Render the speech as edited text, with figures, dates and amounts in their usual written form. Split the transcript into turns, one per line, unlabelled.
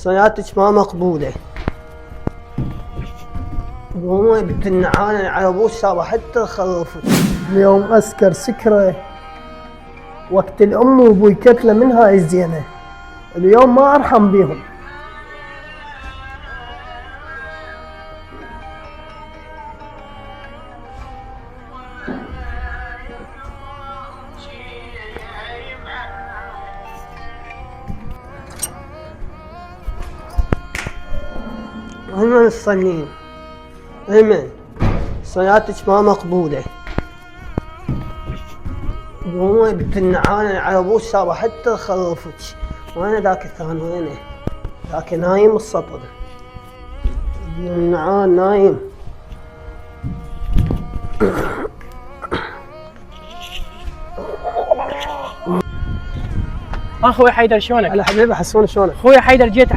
صلاتك ما مقبولة. قومي بنت النعانة على ابوك صار حتى خرفت.
اليوم أسكر سكرة وقت الأم وأبوي كتلة منها الزينة. اليوم ما أرحم بيهم.
هم تصلين هم صلاتك ما مقبولة. قومي بنت النعانة على ابوك صار حتى خرفت. وين ذاك الثاني وينه؟ ذاك نايم السطر. ابن النعان نايم.
اخوي حيدر شلونك؟
هلا حبيبي حسون شلونك؟
اخوي حيدر جيت